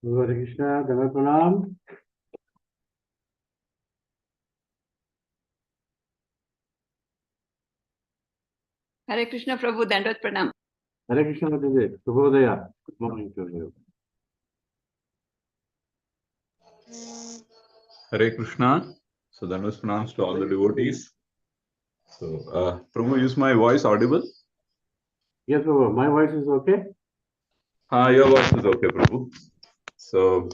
Hare Krishna, Dhamma Pranam. Hare Krishna Prabhu, Dandot Pranam. Hare Krishna, Mataji. Shubhodaya. Good morning to you. Hare Krishna. So that was pronounced to all the devotees. So, Prabhu, is my voice audible? Yes, Prabhu. My voice is okay? Your voice is okay, Prabhu. So,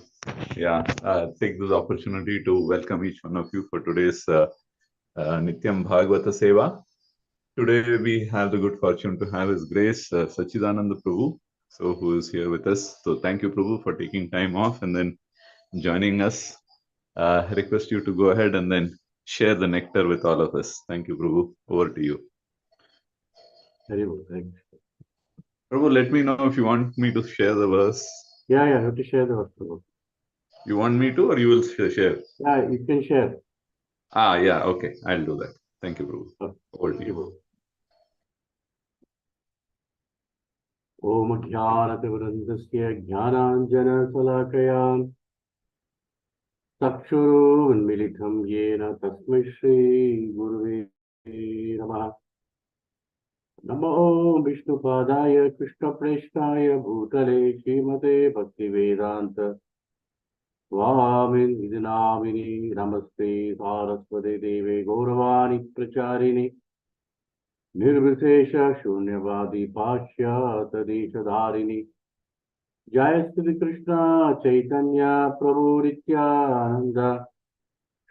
take this opportunity to welcome each one of you for today's Nityam Bhagavata Seva. Today we have the good fortune to have His Grace Satcitananda Prabhu, so who is here with us. So thank you, Prabhu, for taking time off and then joining us. I request you to go ahead and then share the nectar with all of us. Thank you, Prabhu. Over to you. Very good. Thanks. Prabhu, let me know if you want me to share the verse. Yeah, I have to share the verse, Prabhu. You want me to, or you will share? Yeah, you can share. Okay. I'll do that. Thank you, Prabhu. Over to you. Om Jnanativrandasya Jnananjana Salakayam Takshuru Unmilitam Yena Tasmai Shri Gurave Namaha Namo Vishnu Padaya Krishna Preshtaya Bhutale Srimate Bhakti Vedanta Swamin Idinamini Namaste Saraswati Deve Gauravani Pracharini Nirvishesha Shunyavadi Pashya Tadeshadharini Jai Sri Krishna Chaitanya Prabhu Nityananda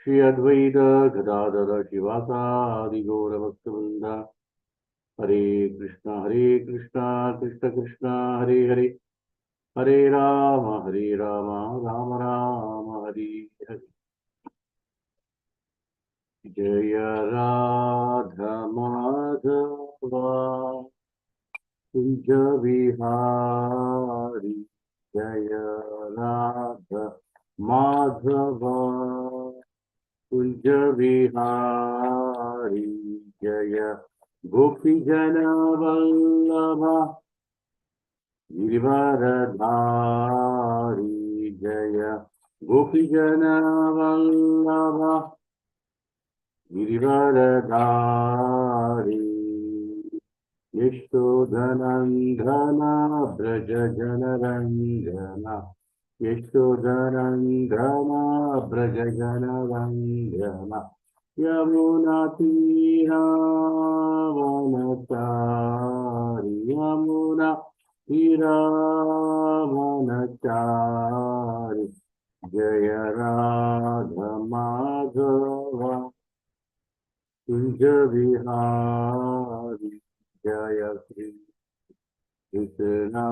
Shri Advaita Gadadara Shivasadi Gaura Bhaktivinoda Hare Krishna Krishna Krishna Hare Hare Hare Rama Rama Rama Hare Hare Jaya Radha Madhava Kunja Vihari Jaya Radha Madhava Kunja Vihari Jaya Gopi Jana Vallabha Girivaradhari Jaya Gopi Jana Vallabha Girivaradhari Yashodhanandana Braja Janaranjana Yashodhanandana Braja Janaranjana Yamuna Tira Vanachari Yamuna Tira Vanachari Jaya Radha Madhava Kunja Vihari Jaya Sri Krishna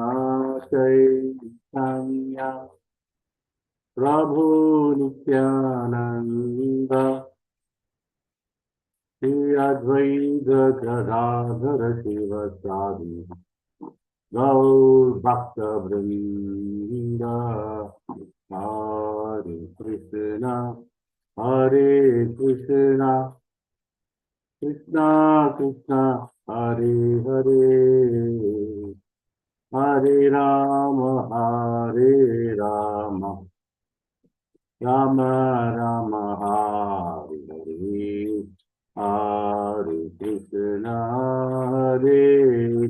Chaitanya Prabhu Nityananda Shri Advaita Gadadhara Shivasadi Gaur Bhakta Vrinda Hare Krishna Krishna Krishna Hare Hare Hare Rama Rama Rama Hare Hare Hare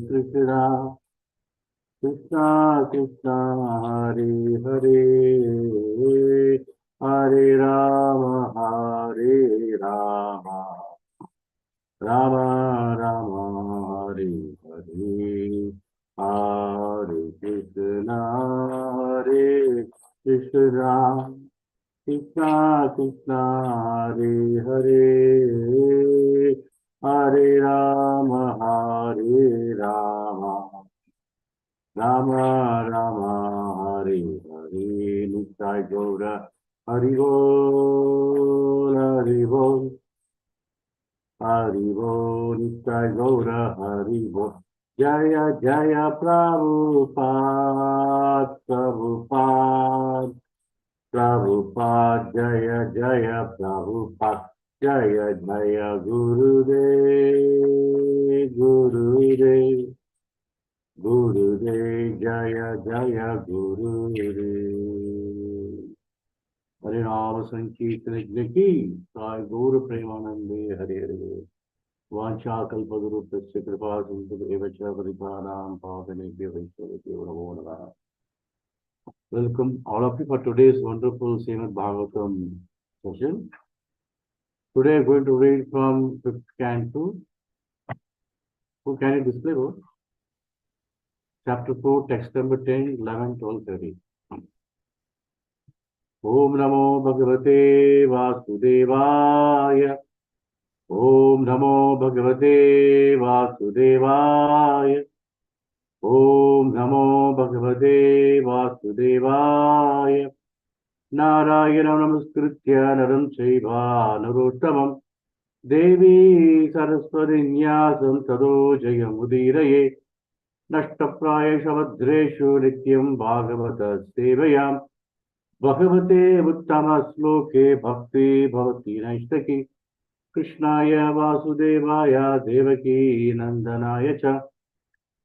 Krishna Krishna Krishna Hare Hare Hare Rama Rama Rama Hare Hare Hare Krishna Krishna Krishna Krishna Hare Hare Hare Rama Rama Rama Hare Hare Nitai Gaura Hari Bol Hari Bol Hari Bol Nitai Gaura Hari Bol Jaya Jaya Prabhupada Jaya Jaya Prabhupada Jaya Jaya Gurudev Jaya Jaya Gurudev हरिनाम संकीर्तन की साई गौर प्रेमानंदे हरे हरे वाञ्छाकल्पतरुभ्यश्च कृपा सिन्धुभ्येव च पतितानां पावनेभ्यो वैष्णवेभ्यो नमो नमः. Welcome all of you for today's wonderful Srimad Bhagavatam session. Today I'm going to read from 5th canto. Who can you display? Chapter 4, text number 10, 11, 12, 13. Om Namo Bhagavate Vasudevaya. Om Namo Bhagavate Vasudevaya. Om Namo Bhagavate Vasudevaya. Narayana Namaskritya Naram Chaiva Narottamam Devi Saraswati Nyasam Tado Jayamudiraye Nashtaprayesha Vadreshu Nityam Bhagavata Sevayam Bhagavate Uttama Sloke Bhakti Bhavati Naishtaki Krishnaya Vasudevaya Devaki Nandanaya Cha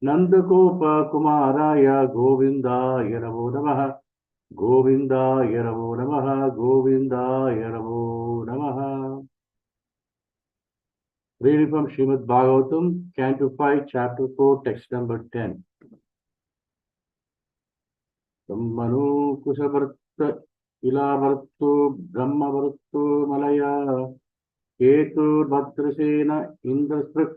Nandakopa Kumaraya Govindaya Namo Namaha Govindaya Namo Namaha Govindaya Namo Namaha. Reading from Srimad Bhagavatam, Canto 5, Chapter 4, text number 10. Brahmanu Kushavarta Ilavartu Brahmavartu Malaya Ketu Bhadrasena Indrasprit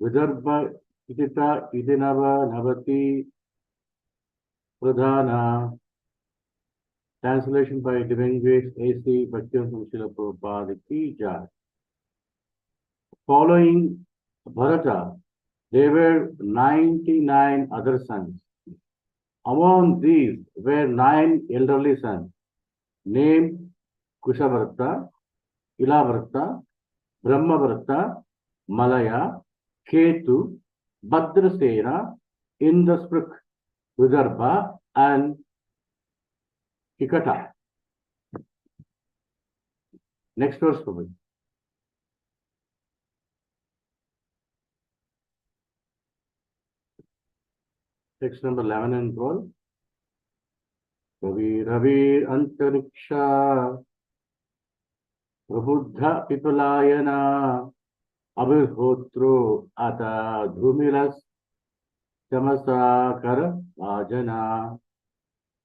Vidarbha Itita Idinava Navati Pradhana. Translation by Divine Grace A.C. Bhaktivinoda Srila Prabhupada Ki Jai. Following Bharata, there were 99 other sons. Among these were 9 elderly sons, named Kushavarta, Ilavarta, Brahmavarta, Malaya, Ketu, Bhadrasena, Indrasprik, Vidarbha, and Hikata. Next verse, please. Text number 11 and 12. Ravi Ravi Antariksha Prabuddha Pipalayana Abhihotro Ata Dhumilas Chamasakara Ajana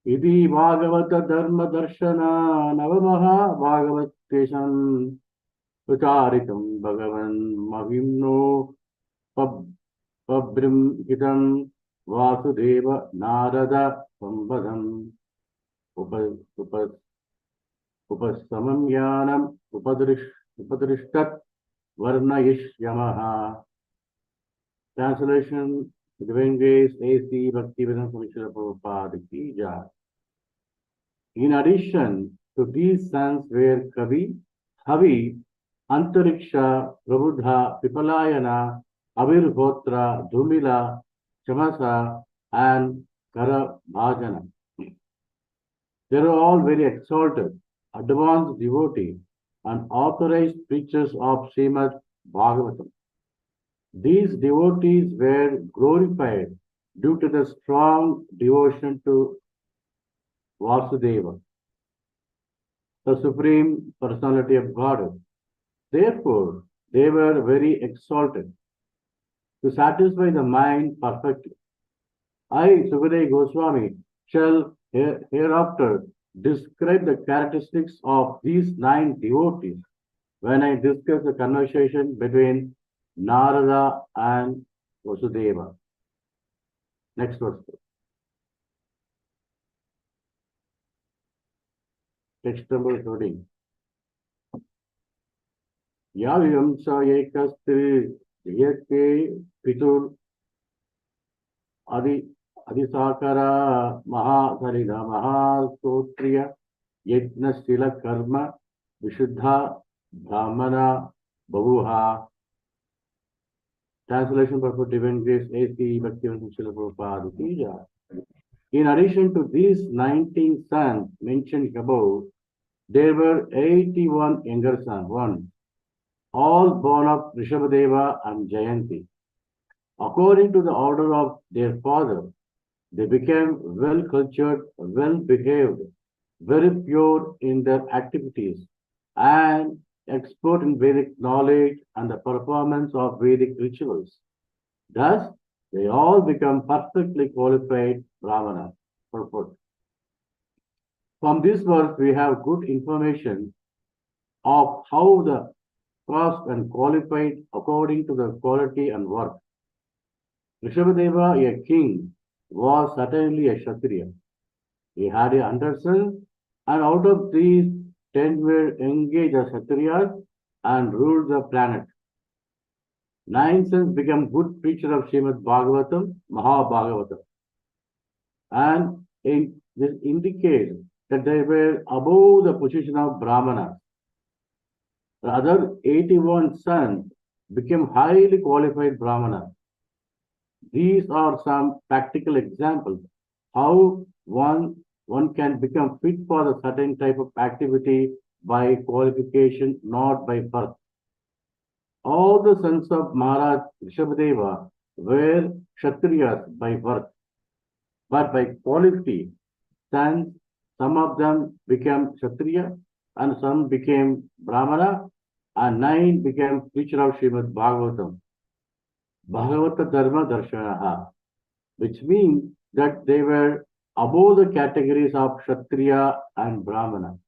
Idi Bhagavata Dharma Darshana Navamaha Bhagavatesham Utaritam Bhagavan Mahimno Pabrim Hitam Vasudeva Narada Sambadam Upasamam Yanam Upadrishtat Varnayishyamaha. Translation, Divine Grace A.C. Bhaktivinoda Srila Prabhupada Ki Jai. In addition to these sons were Kavi, Havi, Antariksha, Prabuddha, Pipalayana, Abhirhotra, Dhumila, Chamasa, and Karabhajana. They were all very exalted, advanced devotees, and authorized preachers of Srimad Bhagavatam. These devotees were glorified due to the strong devotion to Vasudeva, the Supreme Personality of Godhead. Therefore, they were very exalted. To satisfy the mind perfectly, I, Sukadeva Goswami, shall hereafter describe the characteristics of these 9 devotees when I discuss the conversation between Narada and Vasudeva. Next verse. Text number 13. Yavyam sa ekastri yake pitur Adisakara Mahasalida Mahasotriya Yetna Sila Karma Vishuddha Brahmana Bavuha. Translation by Divine Grace A.C. Bhaktivinoda Srila Prabhupada Ki Jai. In addition to these 19 sons mentioned above, there were 81 younger sons, all born of Rishabhadeva and Jayanti. According to the order of their father, they became well-cultured, well-behaved, very pure in their activities, and expert in Vedic knowledge and the performance of Vedic rituals. Thus, they all become perfectly qualified Brahmanas. Purport. From this verse, we have good information of how the caste and qualified according to the quality and work. Rishabhadeva, a king, was certainly a Kshatriya. He had a underson, and out of these, 10 were engaged as Kshatriyas and ruled the planet. 9 sons became good preachers of Srimad Bhagavatam, Mahabhagavata. And this indicates that they were above the position of Brahmanas. The other 81 sons became highly qualified Brahmanas. These are some practical examples how one can become fit for a certain type of activity by qualification, not by birth. All the sons of Maharaj Rishabhadeva were Kshatriyas by birth, but by quality, sons, some of them became Kshatriya and some became Brahmana, and 9 became preacher of Srimad Bhagavatam. Bhagavata Dharma Darshanaha, which means that they were above the categories of Kshatriya and Brahmana.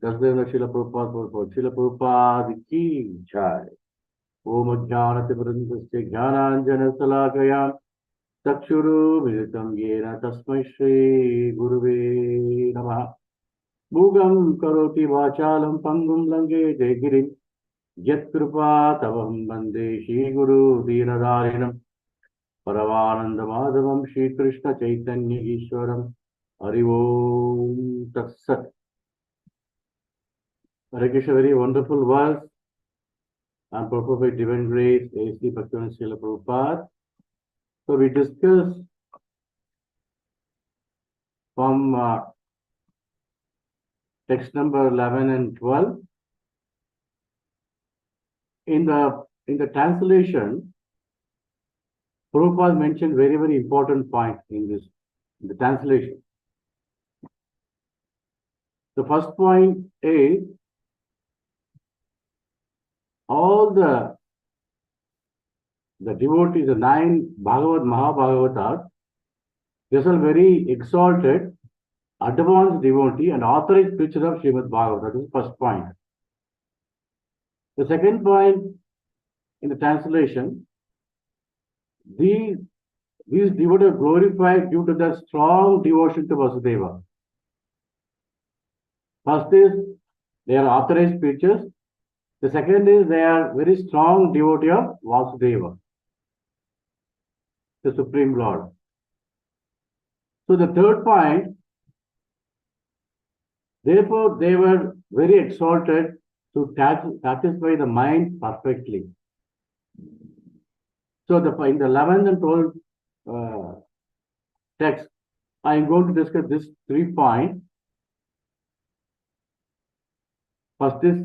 That's the Srila Prabhupada. Srila Prabhupada ki jai. Om Jnanati Vrindasya Jnananjana Salakaya Takshuru Militam Yena Tasmai Shri Guruve Namaha. Mugam Karoti Vachalam Pangum Lange Degirim Yat Kripa Tavam Bande Shri Guru Dinadarinam Paravananda Madhavam Shri Krishna Chaitanya Ishwaram Hari Om Tat Sat. Hare Krishna, very wonderful verse. And Prabhupada by divine grace, A.C. Bhaktivinoda Srila Prabhupada. So we discussed from text number 11 and 12. In the translation, Prabhupada mentioned very, very important point in the translation. The first point is all the devotees, the 9 Mahabhagavatas, these are very exalted, advanced devotee and authorized preacher of Srimad Bhagavata. This is the first point. The second point in the translation, these devotees are glorified due to their strong devotion to Vasudeva. First is they are authorized preachers. The second is they are very strong devotee of Vasudeva, the Supreme Lord. So the third point, therefore they were very exalted to satisfy the mind perfectly. So in the 11th and 12th text, I am going to discuss these 3 points. First is,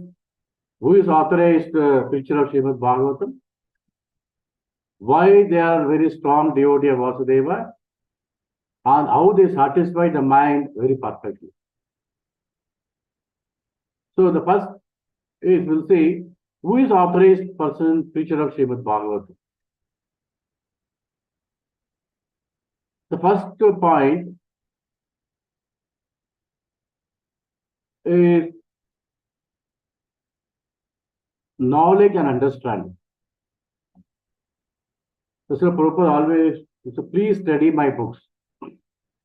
who is authorized preacher of Srimad Bhagavatam? Why they are very strong devotee of Vasudeva? And how they satisfy the mind very perfectly. So the first is, we'll see, who is authorized person, preacher of Srimad Bhagavatam? The first point is knowledge and understanding. So Srila Prabhupada always, so please study my books.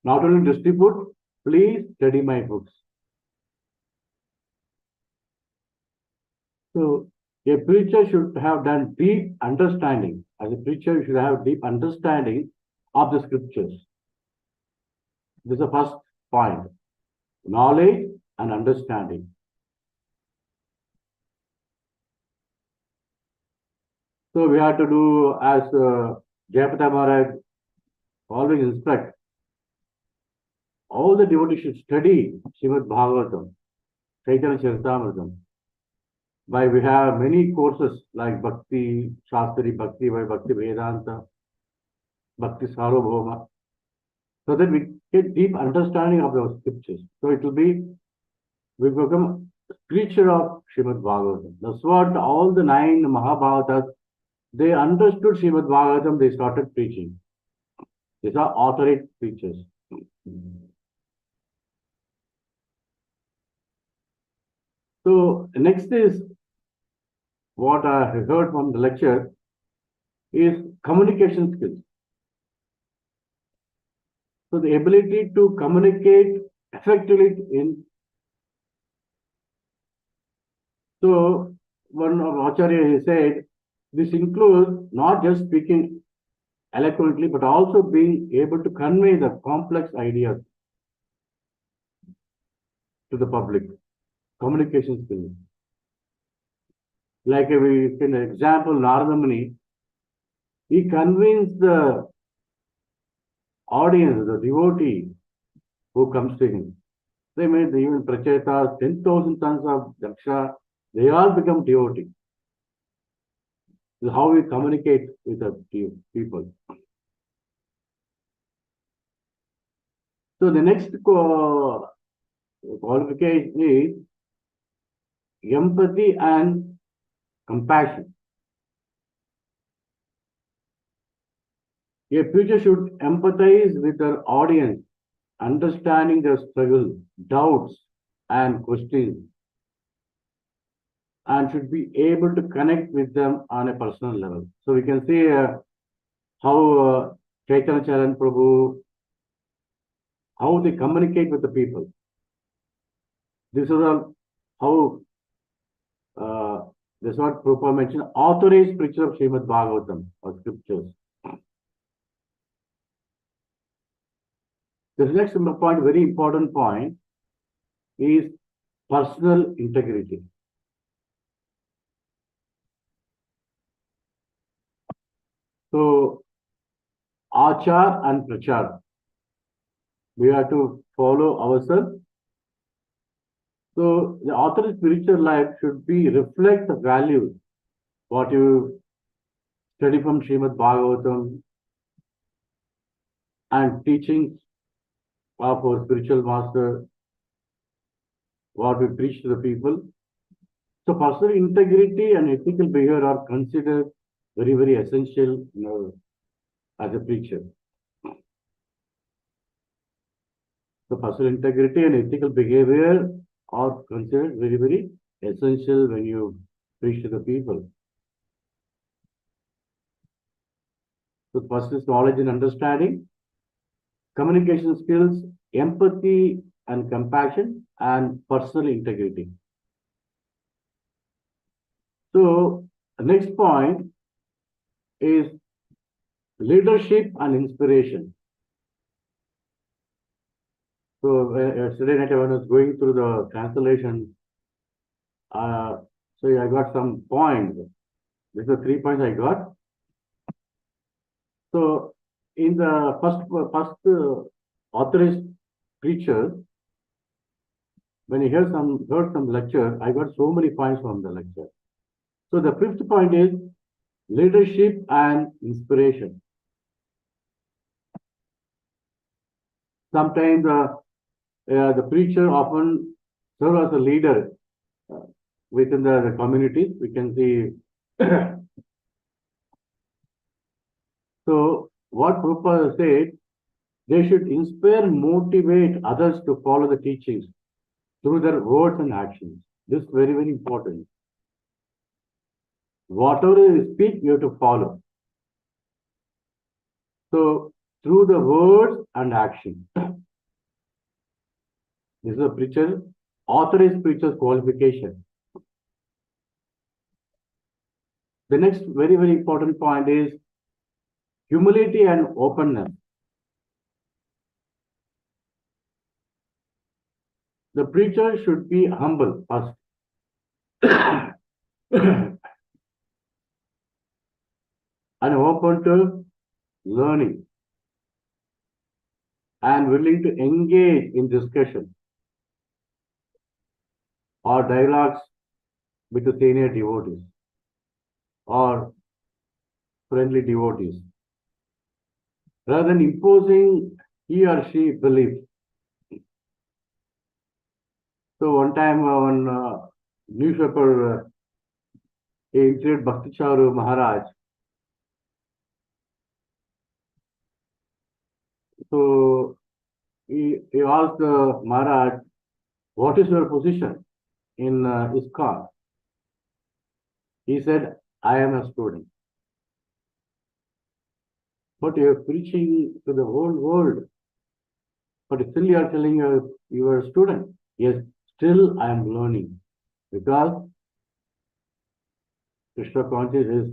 Not only distribute, please study my books. So a preacher should have done deep understanding. As a preacher, you should have deep understanding of the scriptures. This is the first point. Knowledge and understanding. So we have to do as Jayapata Maharaj always instruct. All the devotees should study Srimad Bhagavatam, Chaitanya Charitamrita. Why we have many courses like Bhakti, Shastri Bhakti, Bhakti Vedanta, Bhakti Sarvabhauma. so that we get deep understanding of those scriptures. So it will be, we become preacher of Srimad Bhagavatam. That's what all the 9 Mahabharatas, they understood Srimad Bhagavatam, they started preaching. These are authorized preachers. So next is what I heard from the lecture is communication skills. So the ability to communicate effectively in. So one of Acharya he said, this includes not just speaking eloquently, but also being able to convey the complex ideas to the public. Communication skills. Like we can example Narada Muni, he convinced the audience, the devotee who comes to him. They made even Prachetas, 10,000 tons of Daksha, they all become devotee. This is how we communicate with the people. So the next qualification is empathy and compassion. A preacher should empathize with their audience, understanding their struggles, doubts, and questions, and should be able to connect with them on a personal level. So we can see how Chaitanya Charan Prabhu, how they communicate with the people. This is all how this is what Prabhupada mentioned, authorized preacher of Srimad Bhagavatam or scriptures. The next point, very important point, is personal integrity. So, achar and prachar, we have to follow ourselves. So, the authorized spiritual life should be reflect the values, what you study from Srimad Bhagavatam and teachings of our spiritual master, what we preach to the people. So personal integrity and ethical behavior are considered very, very essential, as a preacher. So personal integrity and ethical behavior are considered very, very essential when you preach to the people. So first is knowledge and understanding, communication skills, empathy and compassion, and personal integrity. So the next point is leadership and inspiration. So yesterday night when I was going through the translation, so I got some points. These are 3 points I got. So in the first authorized preacher, when I heard some lecture, I got so many points from the lecture. So the 5th point is leadership and inspiration. Sometimes the preacher often serves as a leader within the community. We can see. So what Prabhupada said, they should inspire, motivate others to follow the teachings through their words and actions. This is very, very important. Whatever you speak, you have to follow. So through the words and action. This is a preacher, authorized preacher's qualification. The next very, very important point is humility and openness. The preacher should be humble first. And open to learning and willing to engage in discussion or dialogues with the senior devotees or friendly devotees. Rather than imposing he or she believes. So one time, one newspaper he interviewed Bhakti Charu Maharaj. So he asked Maharaj, what is your position in ISKCON? He said, I am a student. But you are preaching to the whole world. But still you are telling you are a student. Yes, still I am learning. Because Krishna consciousness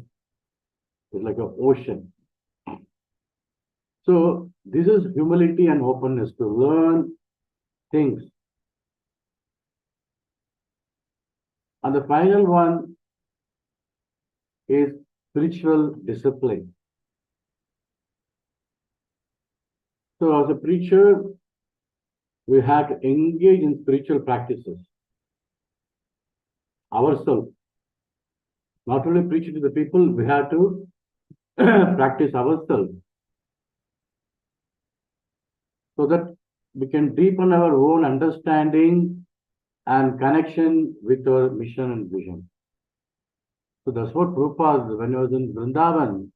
is like an ocean. So this is humility and openness to learn things. And the final one is spiritual discipline. So as a preacher, we have to engage in spiritual practices ourselves. Not only preach to the people, we have to practice ourselves so that we can deepen our own understanding and connection with our mission and vision. So that's what Prabhupada, when he was in Vrindavan,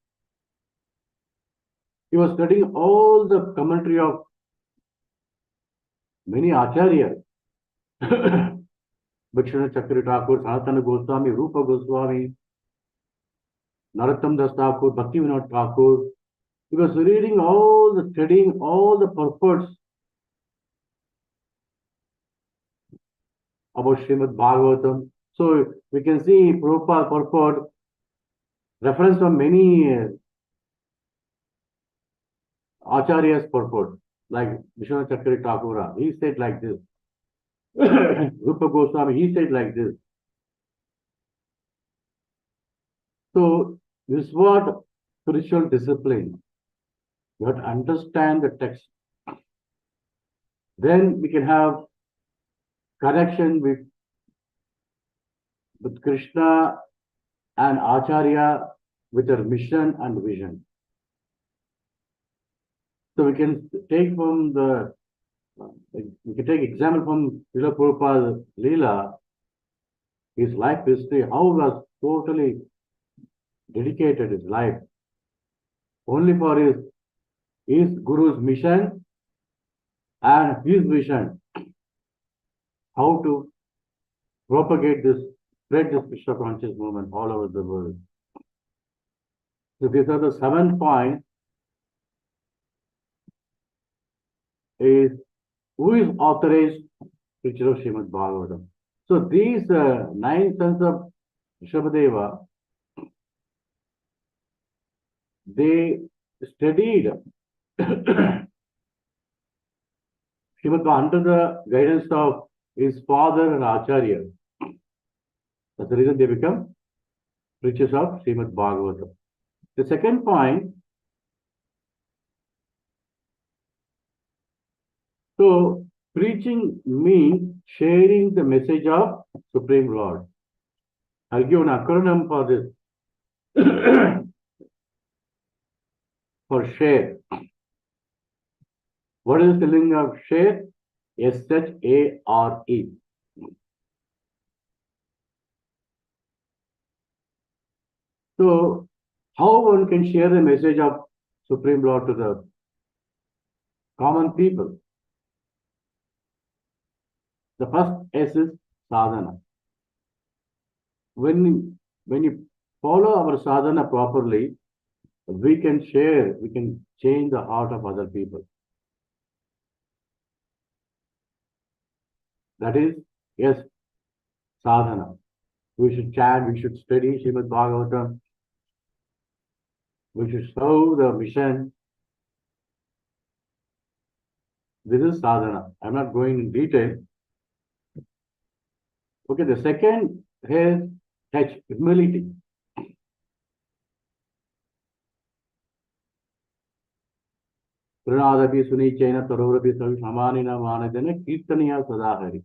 he was studying all the commentary of many acharyas. Bhakshana Chakri Thakur, Sanatana Goswami, Rupa Goswami, Narottam Das Thakur, Bhakti Vinod Thakur. He was reading all the, studying all the purports about Srimad Bhagavatam. So we can see Prabhupada purport reference from many acharyas purport, like Vishwanath Chakri Thakura. He said like this. Rupa Goswami, he said like this. So this is what spiritual discipline. You have to understand the text. Then we can have connection with Krishna and Acharya with their mission and vision. So we can take from the, we can take example from Srila Prabhupada's Leela, his life history, how he was totally dedicated his life only for his Guru's mission and his vision, how to propagate this, spread this Krishna conscious movement all over the world. So these are the 7 points. Is who is authorized preacher of Srimad Bhagavatam. So these 9 sons of Rishabhadeva, they studied Srimad under the guidance of his father and Acharya. That's the reason they become preachers of Srimad Bhagavatam. The second point, so preaching means sharing the message of Supreme Lord. I'll give an acronym for this. For share. What is the spelling of share? S-H-A-R-E. So, how one can share the message of Supreme Lord to the common people? The first S is sadhana. When you follow our sadhana properly, we can share, we can change the heart of other people. That is, yes, sadhana. We should chant, we should study Srimad Bhagavatam. We should serve the mission. This is sadhana. I'm not going in detail. Okay, the second is H, humility. Pranadapi Sunichena Tarorapi Samanina Manadana Kirtaniya Sadahari.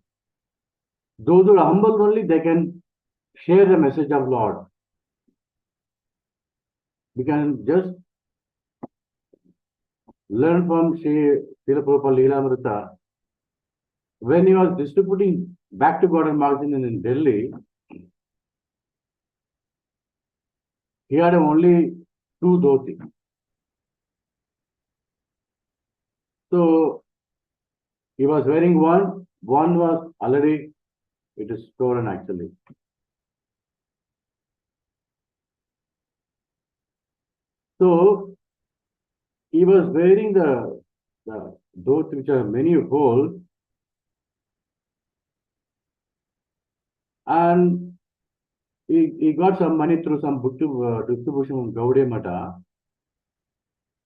Those who are humble only, they can share the message of Lord. We can just learn from Srila Prabhupada Leelamrita. When he was distributing back to God magazine in Delhi, he had only two dhoti. So he was wearing one was already, it is stolen actually. So he was wearing the dhoti which are many holes, and he got some money through some book distribution from Gaudiya Mata.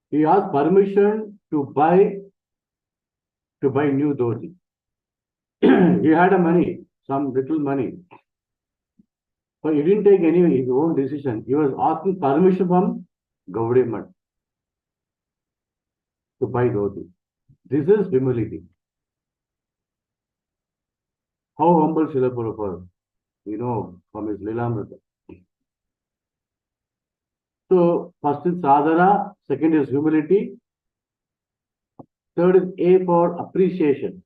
He asked permission to buy new dhoti. He had a money, some little money. But he didn't take any his own decision. He was asking permission from Gaudiya Mata to buy dhoti. This is humility. How humble Srila Prabhupada, from his Lilamrita. So, first is sadhana, second is humility, third is A for appreciation.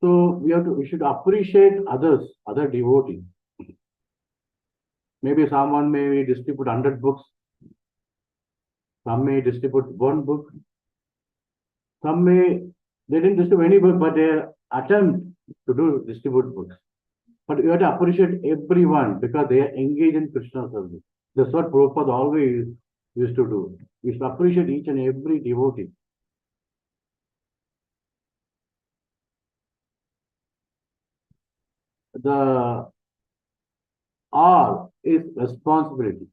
So, we should appreciate others, other devotees. Maybe someone may distribute 100 books, some may distribute one book, some they didn't distribute any book, but they attempt to distribute books. But you have to appreciate everyone because they are engaged in Krishna service. That's what Prabhupada always used to do. We should appreciate each and every devotee. The R is responsibility.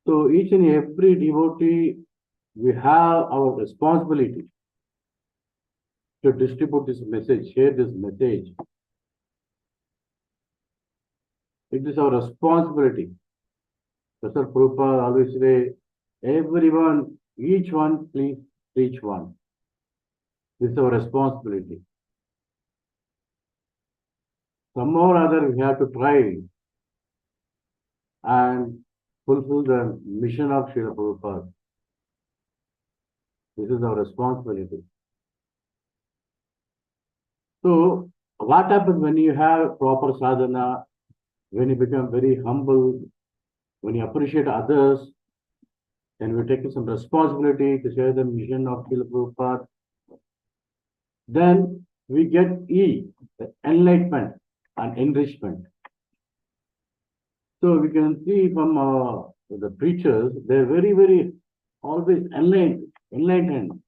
So each and every devotee, we have our responsibility to distribute this message, share this message. It is our responsibility. That's what Prabhupada always say, everyone, each one, please reach one. This is our responsibility. Some or other we have to try and fulfill the mission of Srila Prabhupada. This is our responsibility. So, what happens when you have proper sadhana, when you become very humble, when you appreciate others, then we take some responsibility to share the mission of Srila Prabhupada. Then we get E, the enlightenment and enrichment. So we can see from the preachers, they're very, very always enlightened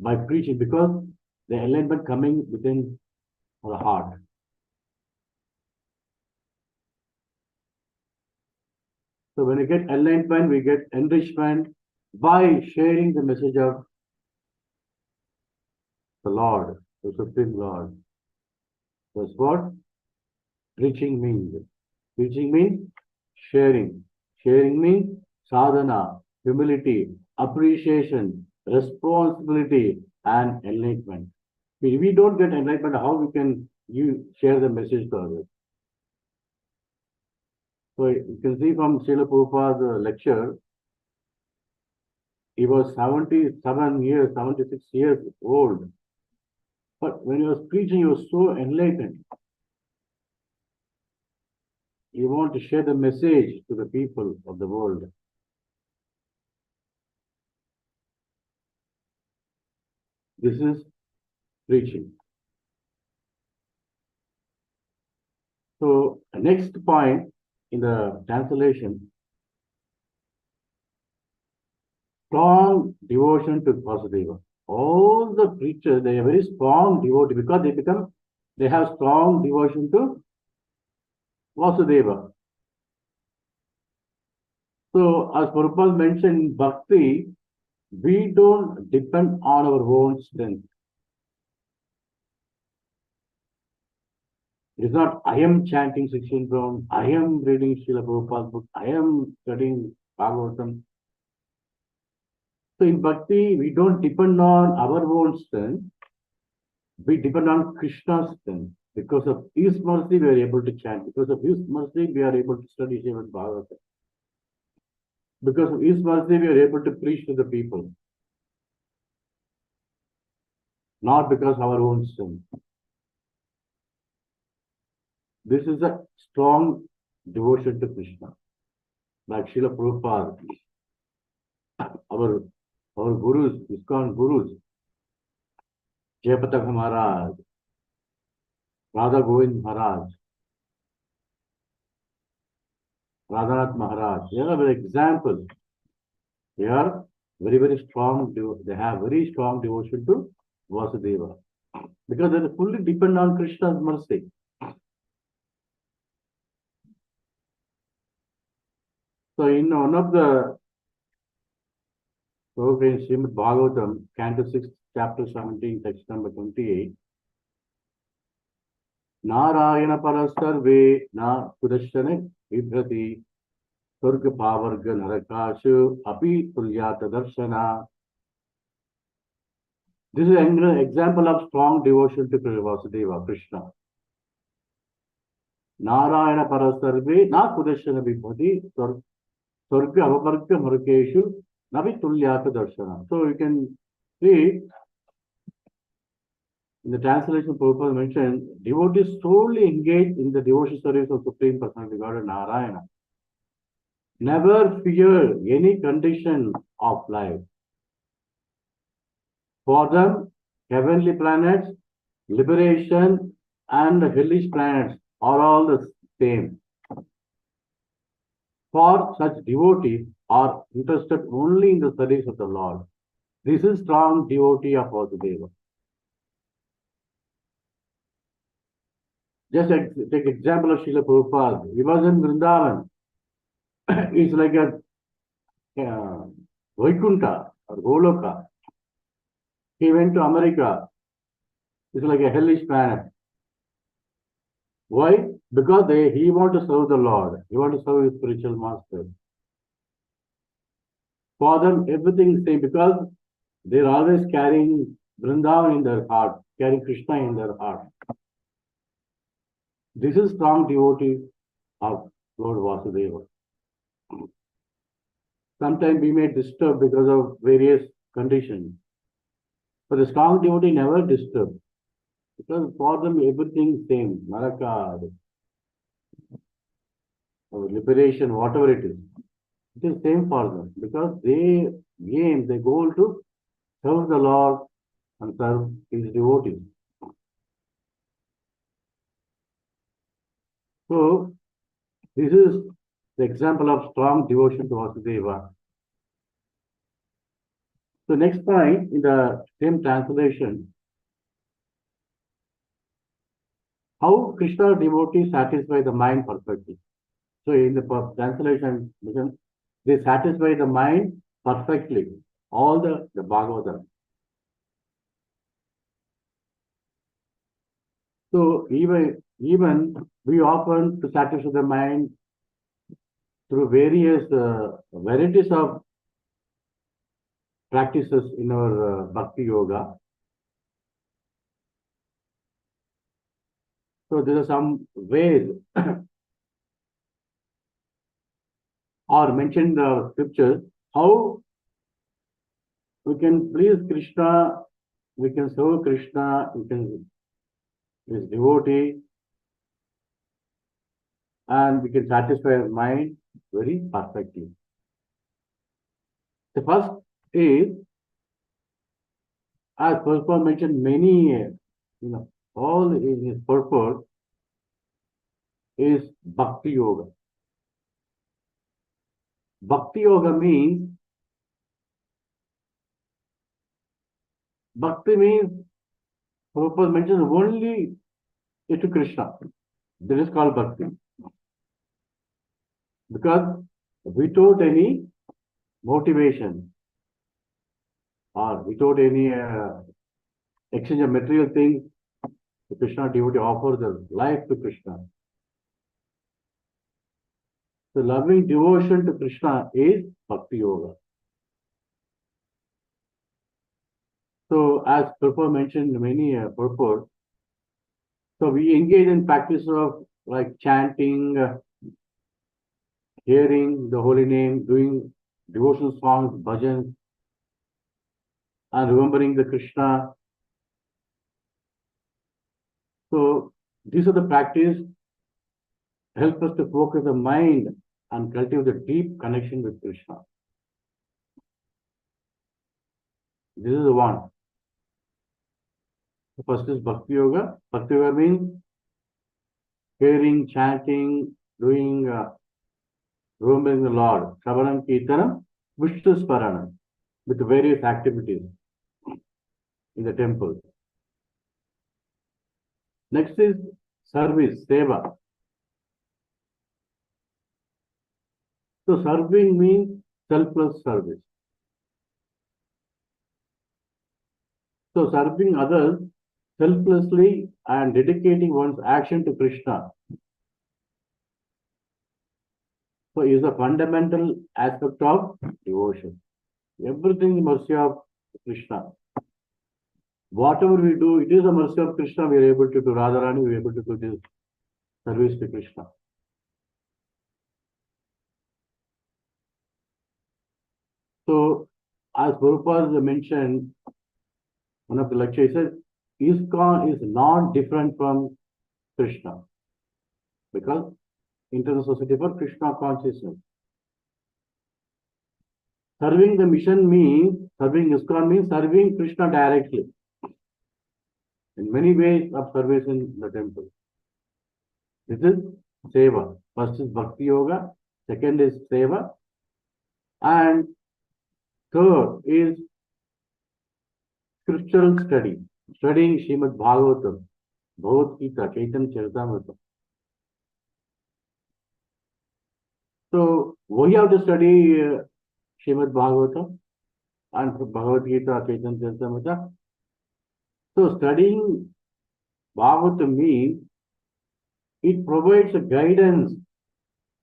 by preaching because the enlightenment coming within the heart. So when we get enlightenment, we get enrichment by sharing the message of the Lord, the Supreme Lord. That's what preaching means. Preaching means sharing. Sharing means sadhana, humility, appreciation, responsibility, and enlightenment. If we don't get enlightenment, how we can share the message to others? So you can see from Srila Prabhupada's lecture, he was 76 years old. But when he was preaching, he was so enlightened. He wanted to share the message to the people of the world. This is preaching. So the next point in the translation, strong devotion to Vasudeva. All the preachers, they are very strong devotee because they have strong devotion to Vasudeva. So as Prabhupada mentioned in Bhakti, we don't depend on our own strength. It is not, I am chanting 16 rounds, I am reading Srila Prabhupada's book, I am studying Bhagavatam. So in Bhakti, we don't depend on our own strength, we depend on Krishna's strength. Because of His mercy, we are able to chant. Because of His mercy, we are able to study Srimad Bhagavata. Because of His mercy, we are able to preach to the people. Not because of our own sin. This is a strong devotion to Krishna. Like Srila Prabhupada, our gurus, ISKCON gurus, Jayapataka Maharaj, Radha Govind Maharaj, Radhanath Maharaj, they are examples. They are very, very strong. They have very strong devotion to Vasudeva because they fully depend on Krishna's mercy. So, in one of the in Srimad Bhagavatam, Canto 6, Chapter 17, text number 28, Narayana Parasarve Na Kudashane Vibhrati Surga Pavarga Narakashu Api Tulyata Darshana. This is an example of strong devotion to Vasudeva, Krishna. Narayana Parasarve Na Kudashana Vibhrati Surga Avavarga Narakashu Navi Tulyata Darshana. So you can see in the translation, Prabhupada mentioned, devotees solely engaged in the devotion service of Supreme Personality God Narayana. Never fear any condition of life. For them, heavenly planets, liberation, and hellish planets are all the same. For such devotees are interested only in the service of the Lord. This is strong devotee of Vasudeva. Just take example of Srila Prabhupada. He was in Vrindavan. It's like a Vaikuntha or Goloka. He went to America. It's like a hellish planet. Why? Because he wants to serve the Lord. He wants to serve his spiritual master. For them, everything is same because they're always carrying Vrindavan in their heart, carrying Krishna in their heart. This is strong devotee of Lord Vasudeva. Sometimes we may disturb because of various conditions. But the strong devotee never disturbs. Because for them everything is same. Naraka, or liberation, whatever it is. It is same for them. Because they goal to serve the Lord and serve his devotees. So this is the example of strong devotion to Vasudeva. So next point in the same translation, how Krishna devotees satisfy the mind perfectly. So in the translation, they satisfy the mind perfectly. All the Bhagavata. So even we often to satisfy the mind through various varieties of practices in our Bhakti Yoga. So there are some ways or mentioned in the scriptures how we can please Krishna, we can serve Krishna, we can his devotee, and we can satisfy our mind very perfectly. The first is, as Prabhupada mentioned, many, all in his purport is Bhakti Yoga. Bhakti Yoga means, Bhakti means, Prabhupada mentioned only to Krishna. That is called Bhakti. Because without any motivation or without any exchange of material things, the Krishna devotee offers their life to Krishna. So loving devotion to Krishna is Bhakti Yoga. So as Prabhupada mentioned in many purports, So we engage in practice of like chanting, hearing the holy name, doing devotional songs, bhajans, and remembering the Krishna. So these are the practice help us to focus the mind and cultivate a deep connection with Krishna. This is the one. The first is Bhakti Yoga. Bhakti Yoga means hearing, chanting, doing, remembering the Lord, Shravanam, Kirtanam, Vishnu Sparanam, with various activities in the temple. Next is service, seva. So serving means selfless service. So serving others selflessly and dedicating one's action to Krishna. So is a fundamental aspect of devotion. Everything is mercy of Krishna. Whatever we do, it is a mercy of Krishna. We are able to do Radharani, we are able to do this service to Krishna. So, as Prabhupada mentioned, one of the lectures, he says, ISKCON is not different from Krishna because International Society for Krishna Consciousness. Serving the mission means, serving ISKCON means serving Krishna directly. In many ways of service in the temple. This is Seva. First is Bhakti Yoga, second is Seva, and third is scriptural study, studying Srimad Bhagavatam, Bhagavad Gita, Chaitanya Charitamrita. So we have to study Srimad Bhagavatam and Bhagavad Gita, Chaitanya Charitamrita. So studying Bhagavatam means it provides a guidance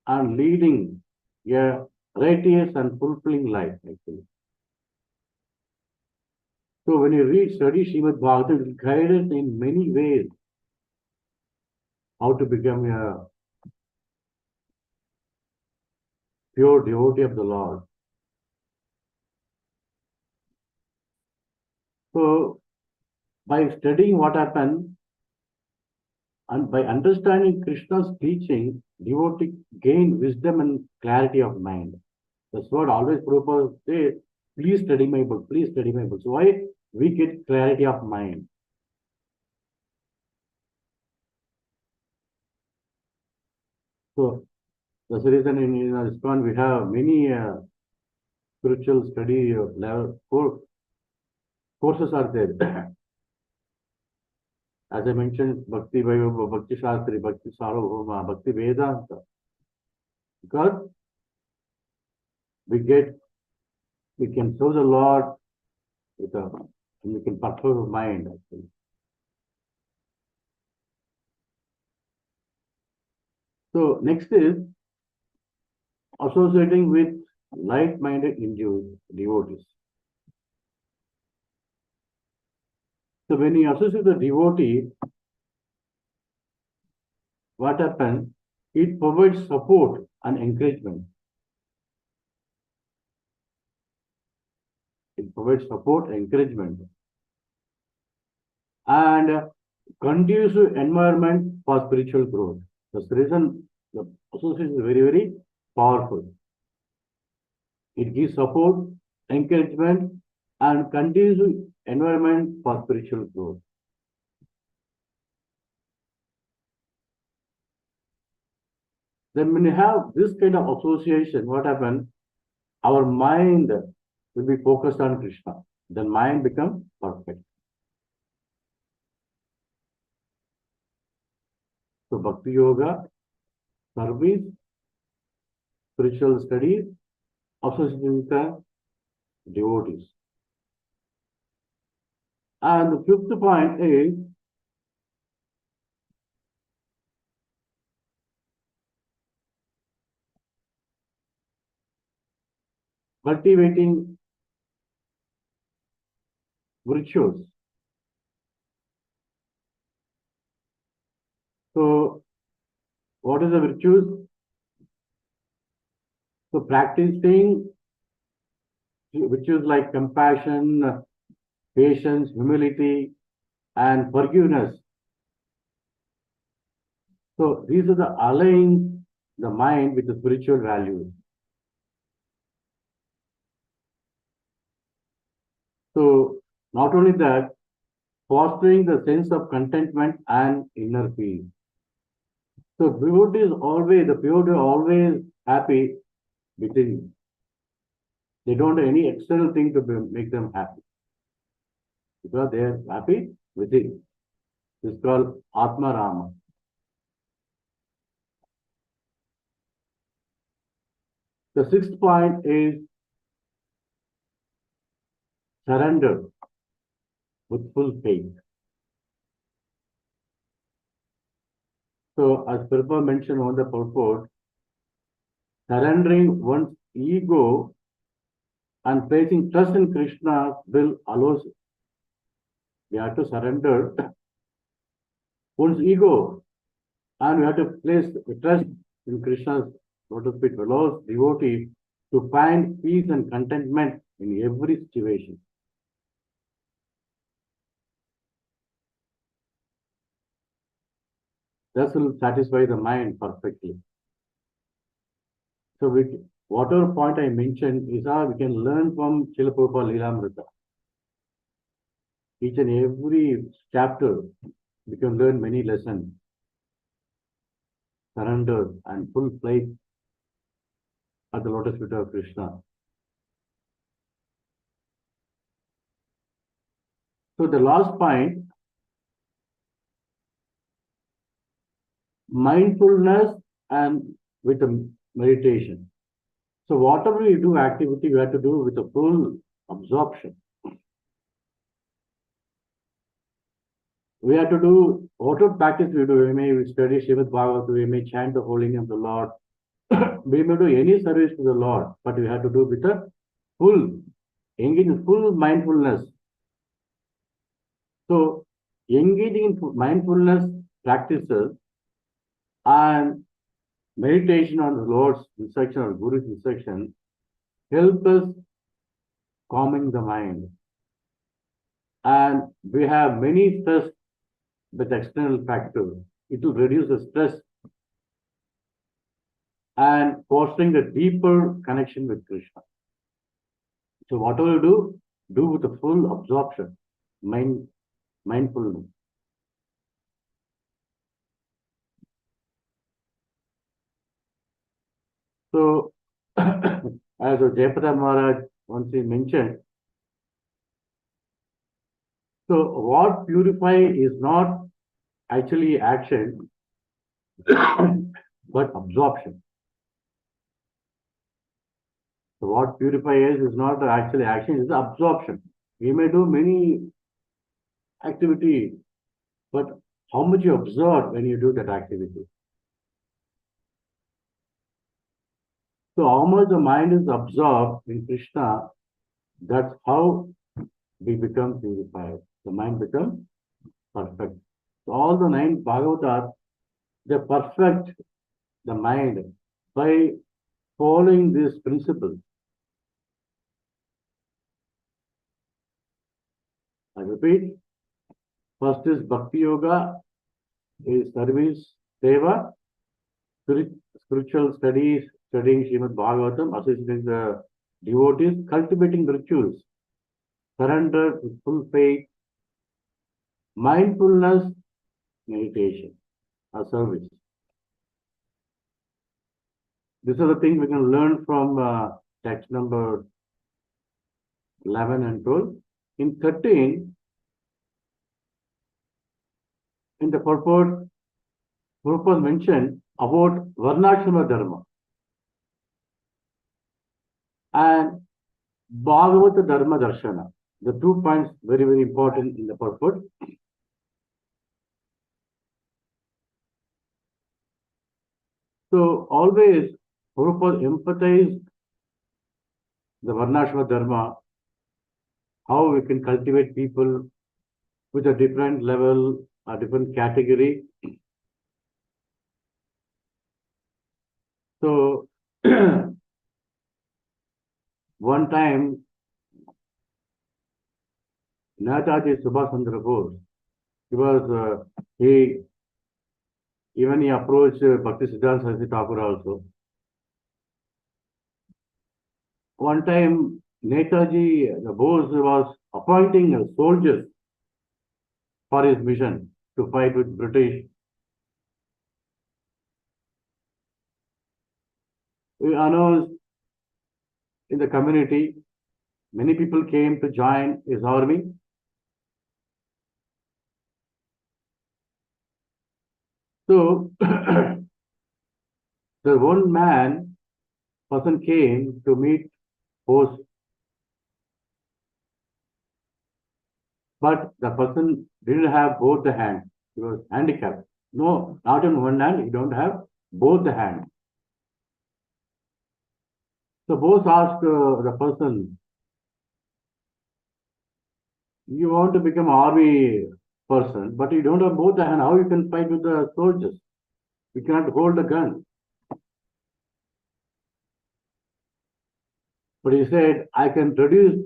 and leading a righteous and fulfilling life, actually. So when you study Srimad Bhagavatam, it will guide us in many ways how to become a pure devotee of the Lord. So by studying what happened and by understanding Krishna's teaching, devotee gain wisdom and clarity of mind. That's what always Prabhupada says, please study my book, please study my book. So why we get clarity of mind? So that's the reason in ISKCON we have many spiritual study level courses are there. As I mentioned, Bhakti Vaibhava, Bhakti Shastri, Bhakti Sarvabhauma, Bhakti Vedanta. Because we can serve the Lord with and we can perfect mind actually. So next is associating with like-minded devotees. So when you associate with a devotee, what happens? It provides support and encouragement. It provides support, encouragement, and conducive environment for spiritual growth. That's the reason the association is very, very powerful. It gives support, encouragement, and conducive environment for spiritual growth. Then when you have this kind of association, what happens? Our mind will be focused on Krishna. Then mind becomes perfect. So Bhakti Yoga, service, spiritual studies, associated with the devotees. And the fifth point is cultivating virtues. So, what is the virtues? So, practicing virtues like compassion, patience, humility, and forgiveness. So, these are the aligning the mind with the spiritual values. So, not only that, fostering the sense of contentment and inner peace. So, the devotee are always happy within. They don't have any external thing to make them happy because they are happy within. It's called Atma Rama. The sixth point is surrender with full faith. So, as Prabhupada mentioned on the purport, surrendering one's ego and placing trust in Krishna will allow us. We have to surrender one's ego and we have to place trust in Krishna's lotus feet, allows devotee to find peace and contentment in every situation. This will satisfy the mind perfectly. So, whatever point I mentioned is how we can learn from Srila Prabhupada Leelamrita. Each and every chapter, we can learn many lessons. Surrender and full faith at the lotus feet of Krishna. So, the last point, mindfulness and with the meditation. So, whatever we do activity, we have to do with a full absorption. We have to do whatever practice we do. We may study Srimad Bhagavata, we may chant the holy name of the Lord. We may do any service to the Lord, but we have to do with a full, engage in full mindfulness. So, engaging in mindfulness practices and meditation on the Lord's instruction or Guru's instruction help us calming the mind. And we have many stress with external factors. It will reduce the stress and fostering the deeper connection with Krishna. So whatever you do with a full absorption, mindfulness. So, as Jayapada Maharaj once he mentioned, so what purify is not actually action, but absorption. So what purify is not actually action, it's absorption. We may do many activity, but how much you absorb when you do that activity. So how much the mind is absorbed in Krishna, that's how we become purified. The mind becomes perfect. So all the 9 Bhagavatas, they perfect the mind by following these principles. I repeat, first is Bhakti Yoga, is service, seva, spiritual studies, studying Srimad Bhagavatam, assisting the devotees, cultivating virtues, surrender with full faith, mindfulness, meditation, or service. These are the things we can learn from text number 11 and 12. In 13, in the purport mentioned about Varnashrama Dharma and Bhagavata Dharma Darshana. The 2 points very, very important in the purport. So always Prabhupada emphasized the Varnashrama Dharma, how we can cultivate people with a different level, a different category. So one time, Netaji Subhash Chandra Bose, he approached Bhakti Siddhanta Saraswati Thakur also. One time, Netaji Bose was appointing soldiers for his mission to fight with British. We announced in the community, many people came to join his army. So, the one person came to meet Bose, but the person didn't have both the hands. He was handicapped. No, not in one hand, he don't have both the hands. So Bose asked the person, you want to become army person, but you don't have both the hands. How you can fight with the soldiers? You cannot hold a gun. But he said, I can reduce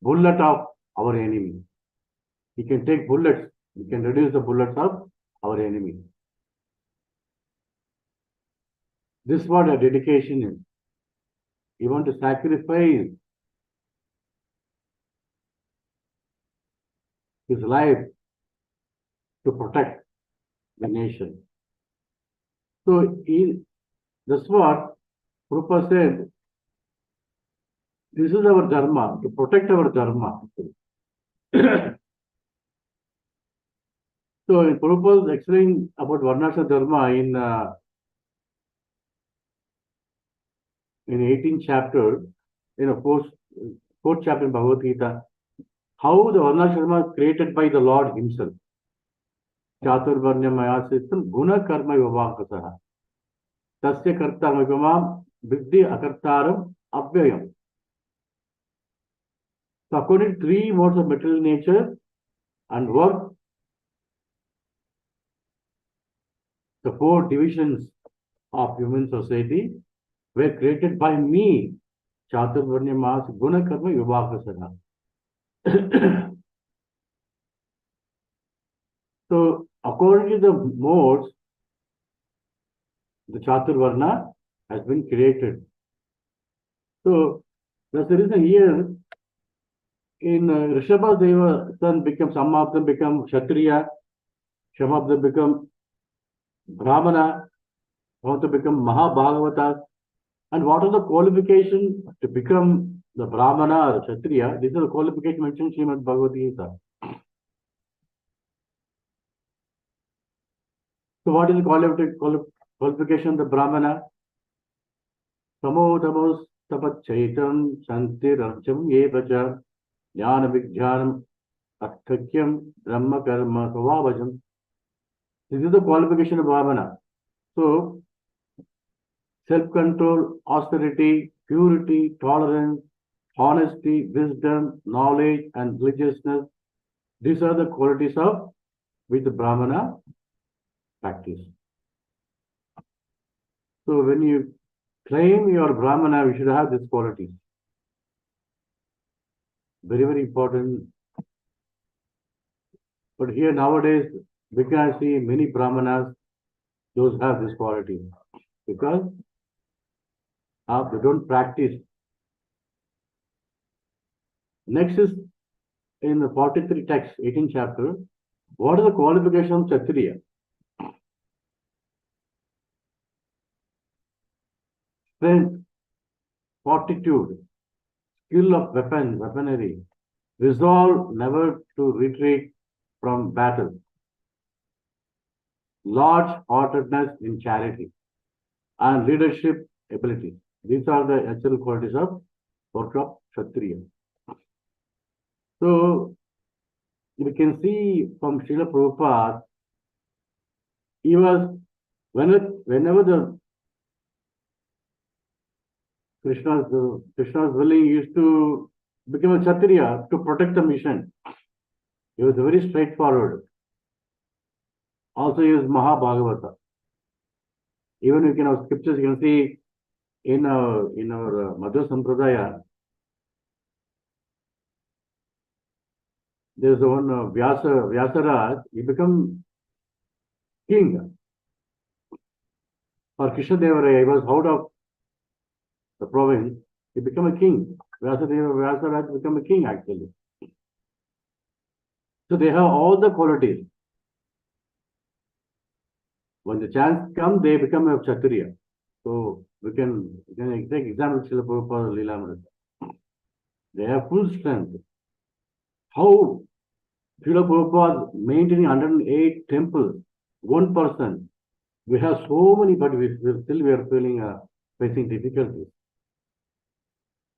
bullet of our enemy. He can take bullets. He can reduce the bullets of our enemy. This is what a dedication is. You want to sacrifice his life to protect the nation. So that's what Prabhupada said. This is our dharma, to protect our dharma. So Prabhupada explained about Varnashra Dharma in 18th chapter, fourth chapter in Bhagavad Gita, how the Varnashra Dharma is created by the Lord himself. Chaturvarnya maya system, guna karma vivakasaha. Tasya karta magamam, viddhi akartaram, abhyayam. So according to three modes of material nature and work, the four divisions of human society were created by me. Chaturvarnya mas guna karma vivakasana. So according to the modes, the Chaturvarna has been created. So that's the reason here in Rishabha Deva, some of them become Kshatriya, some of them become Brahmana, some of them become Mahabhagavata. And what are the qualifications to become the Brahmana or Kshatriya? These are the qualifications mentioned in Srimad Bhagavad Gita. So what is the qualification of the Brahmana? Samo tamos tapat chaitam shantir archam yevacha jnana vijnanam athakyam brahma karma svabhajam. This is the qualification of Brahmana. So self-control, austerity, purity, tolerance, honesty, wisdom, knowledge, and religiousness. These are the qualities of which the Brahmana practice. So when you claim your Brahmana, you should have these qualities. Very, very important. But here nowadays, we can see many Brahmanas, those have this quality. Because they don't practice. Next is in the 43 text, 18th chapter, what are the qualifications of Kshatriya? Strength, fortitude, skill of weaponry, resolve never to retreat from battle, large-heartedness in charity, and leadership ability. These are the essential qualities of work of Kshatriya. So we can see from Srila Prabhupada, he was, whenever the Krishna's willing, he used to become a Kshatriya to protect the mission. He was very straightforward. Also, he was Mahabhagavata. Even you can have scriptures, you can see in our Madhva Sampradaya, there's the one Vyasaraj, he become king. For Krishna Devaraya, he was out of the province, he became a king. Vyasaraj became a king actually. So they have all the qualities. When the chance comes, they become a Kshatriya. So we can take example Srila Prabhupada Leela. They have full strength. How Srila Prabhupada maintaining 108 temples, one person. We have so many, but we are feeling facing difficulties.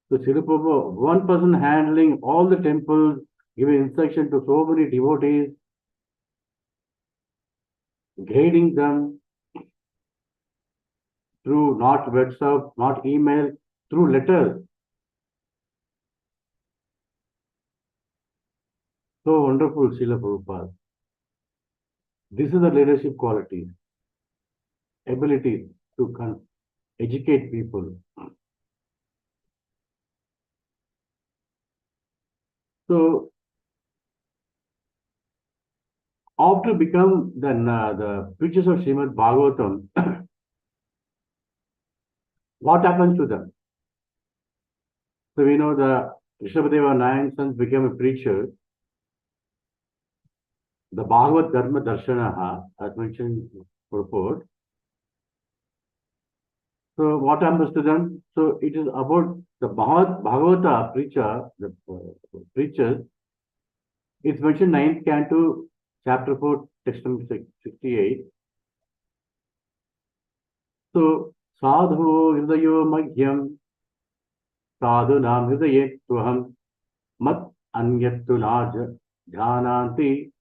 So Srila Prabhupada, one person handling all the temples, giving instruction to so many devotees, guiding them through not WhatsApp, not email, through letters. So wonderful, Srila Prabhupada. This is the leadership qualities, ability to educate people. So after become the preachers of Srimad Bhagavatam, what happens to them? So we know the Rishabhadeva 9 sons became a preacher. The Bhagavat Dharma Darshanaha, as mentioned purport. So what happens to them? So it is about the Bhagavata preacher, the preachers. It's mentioned 9th canto, chapter 4, text number 68. So sadhu hridayo madhyam sadhu nam hridaye tuham mat anyattu na jhananti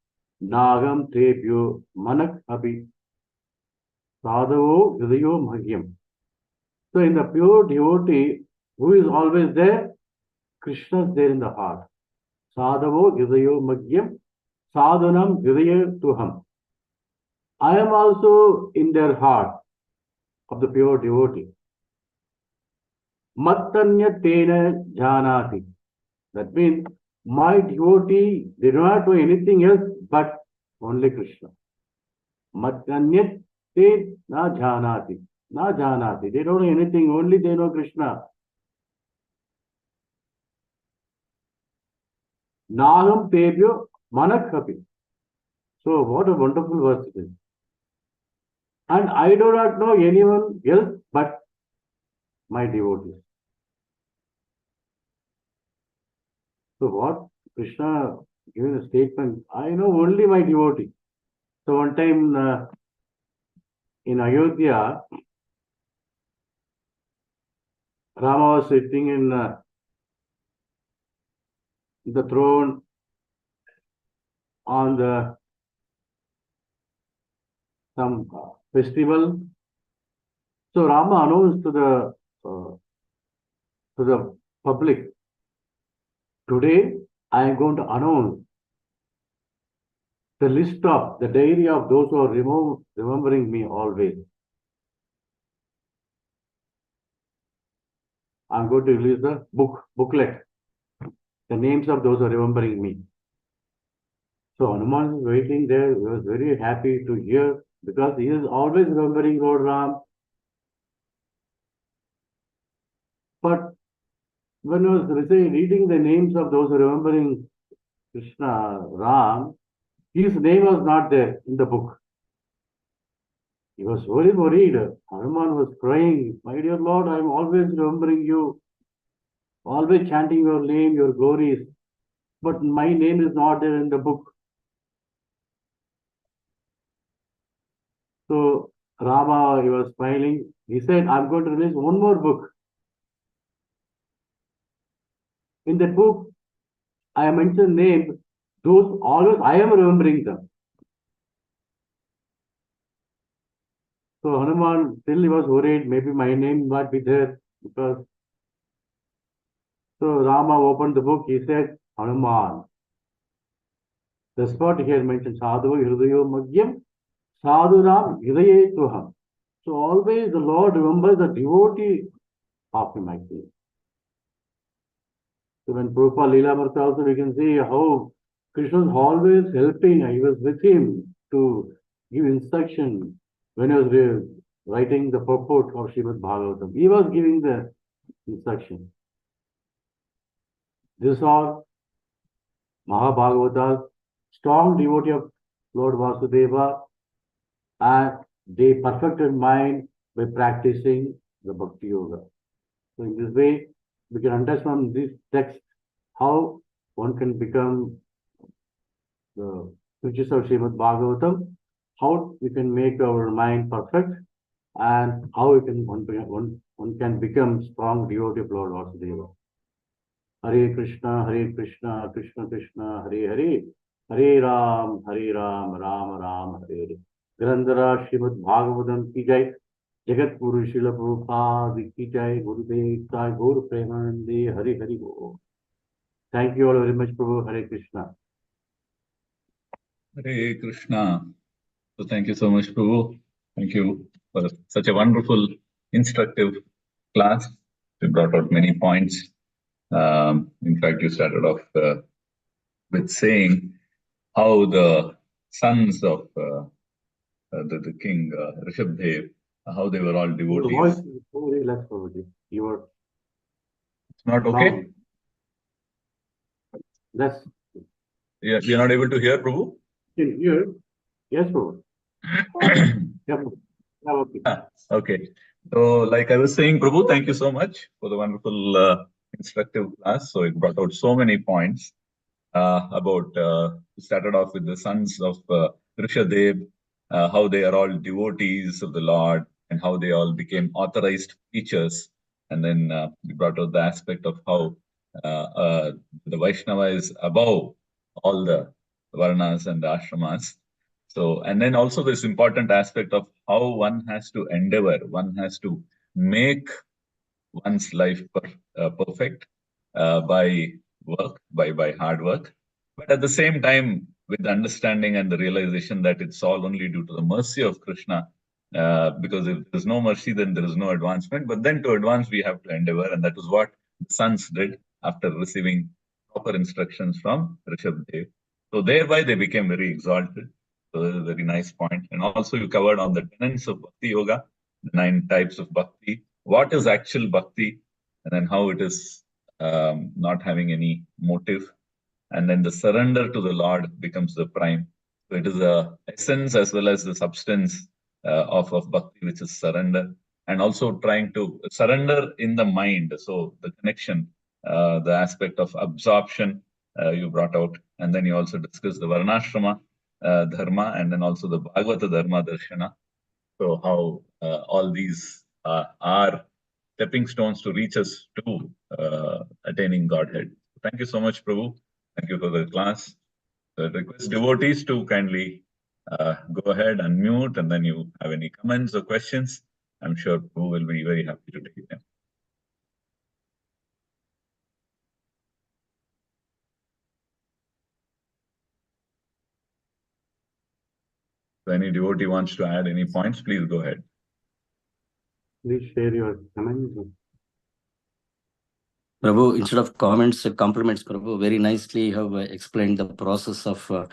nagam tebyo manak abhi sadhu hridayo madhyam. So in the pure devotee, who is always there? Krishna is there in the heart. Sadhavo hridayo madhyam sadhanam hridaye tuham. I am also in their heart of the pure devotee. Mattanya tena jhanati. That means my devotee, they do not know anything else but only Krishna. Mattanya tena jhanati. Na jhanati. They don't know anything, only they know Krishna. Nagam tebyo manakhapi. So what a wonderful verse it is. And I do not know anyone else but my devotees. So what Krishna giving a statement, I know only my devotee. So one time in Ayodhya, Rama was sitting in the throne on some festival. So Rama announced to the public, today I am going to announce the list of the diary of those who are remembering me always. I'm going to release the booklet, the names of those who are remembering me. So Hanuman is waiting there. He was very happy to hear because he is always remembering Lord Ram. But when he was reading the names of those who are remembering Krishna, Ram, his name was not there in the book. He was very worried. Hanuman was crying, my dear Lord, I am always remembering you, always chanting your name, your glories, but my name is not there in the book. So Rama, he was smiling. He said, I'm going to release one more book. In that book, I mentioned names, those always I am remembering them. So Hanuman still he was worried, maybe my name might be there because. So Rama opened the book, he said, Hanuman. The spot here mentioned Sadhu Hridayo Madhyam, Sadhu Ram Hridaye Tuham. So always the Lord remembers the devotee of him actually. So when Prabhupada Leela Martha also we can see how Krishna was always helping. He was with him to give instruction when he was writing the purport of Srimad Bhagavatam. He was giving the instruction. This all Mahabhagavatas, strong devotee of Lord Vasudeva, and they perfected mind by practicing the Bhakti Yoga. So in this way, we can understand from this text how one can become the preachers of Srimad Bhagavatam, how we can make our mind perfect, and how we can one can become strong devotee of Lord Vasudeva. Hare Krishna, Krishna Krishna, Hare Hare, Hare Ram, Ram Ram, Hare Hare. Grandhara Srimad Bhagavatam ki jai, Jagat Guru Srila Prabhupada ki jai, Gurudev Sai Gaur Premanande, Hare Hare Bo. Thank you all very much, Prabhu. Hare Krishna. Hare Krishna. So thank you so much, Prabhu. Thank you for such a wonderful, instructive class. You brought out many points. In fact, you started off with saying how the sons of the king Rishabdev, how they were all Your devotees. voice is very less, Prabhuji. Your It's not okay? sound less. You're not able to hear, Prabhu? Can you hear? Yes, Prabhu. Yeah, Prabhu. Yeah, okay. Okay. So, like I was saying, Prabhu, thank you so much for the wonderful instructive class. So, it brought out so many points about, started off with the sons of Rishadev, how they are all devotees of the Lord, and how they all became authorized teachers. And then we brought out the aspect of how the Vaishnava is above all the Varnas and the Ashramas. So, and then also this important aspect of how one has to endeavor, one has to make one's life perfect by work, by hard work. But at the same time, with the understanding and the realization that it's all only due to the mercy of Krishna, because if there's no mercy, then there is no advancement. But then to advance, we have to endeavor, and that is what the sons did after receiving proper instructions from Rishabdev. So thereby they became very exalted. So that's a very nice point. And also you covered on the tenets of Bhakti Yoga, the 9 types of Bhakti. What is actual Bhakti? And then how it is not having any motive. And then the surrender to the Lord becomes the prime. So it is the essence as well as the substance of Bhakti, which is surrender. And also trying to surrender in the mind. So the connection, the aspect of absorption you brought out. And then you also discussed the Varnashrama Dharma and then also the Bhagavata Dharma Darshana. So how all these are stepping stones to reach us to attaining Godhead. Thank you so much, Prabhu. Thank you for the class. I request devotees to kindly go ahead, unmute, and then you have any comments or questions. I'm sure Prabhu will be very happy to take them. So any devotee wants to add any points, please go ahead. Please share your comments. Prabhu, instead of comments, compliments, Prabhu, very nicely you have explained the process of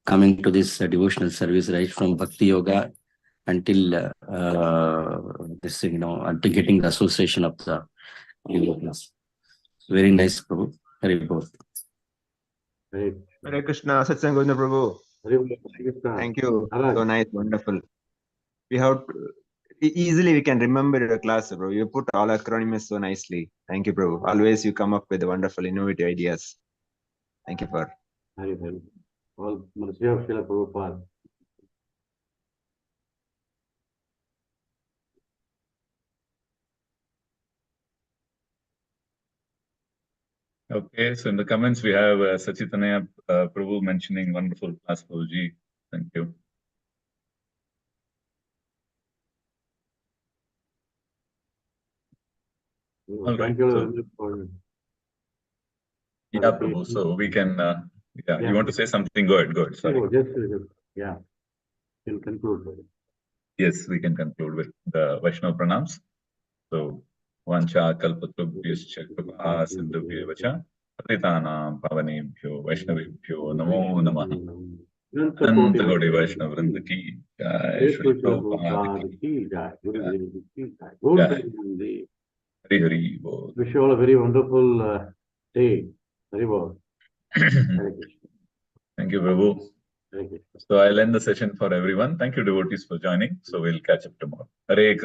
coming to this devotional service, right from Bhakti Yoga until this, until getting the association of the devotees. Very nice, Prabhu. Very good. Hare Krishna, Satcitananda Prabhu. Thank you. So nice, wonderful. We have easily we can remember your class, bro. You put all acronyms so nicely. Thank you, Prabhu. Always you come up with wonderful, innovative ideas. Thank you for. All mercy of Srila Prabhupada. Okay, so in the comments we have Satcitananda Prabhu mentioning wonderful class, Prabhuji. Thank you. Thank you for yeah, Prabhu. So we can, you want to say something? Good, sorry. Just, yeah, can conclude. Yes, we can conclude with the Vaishnava pranams. So, Vancha kalpatrubhyascha kripa sindhubhya vacha patitanam pavanebhyo Vaishnavebhyo namo namaha. Ananta Gaudi Vaishnava Vrinda ki jai, Shri Prabhupada ki Jai. Hari Hari Bol. Wish you all a very wonderful day. Hari Bol. Hare Krishna. Thank you, Prabhu. Hare Krishna. So I'll end the session for everyone. Thank you, devotees, for joining. So we'll catch up tomorrow. Hare Krishna.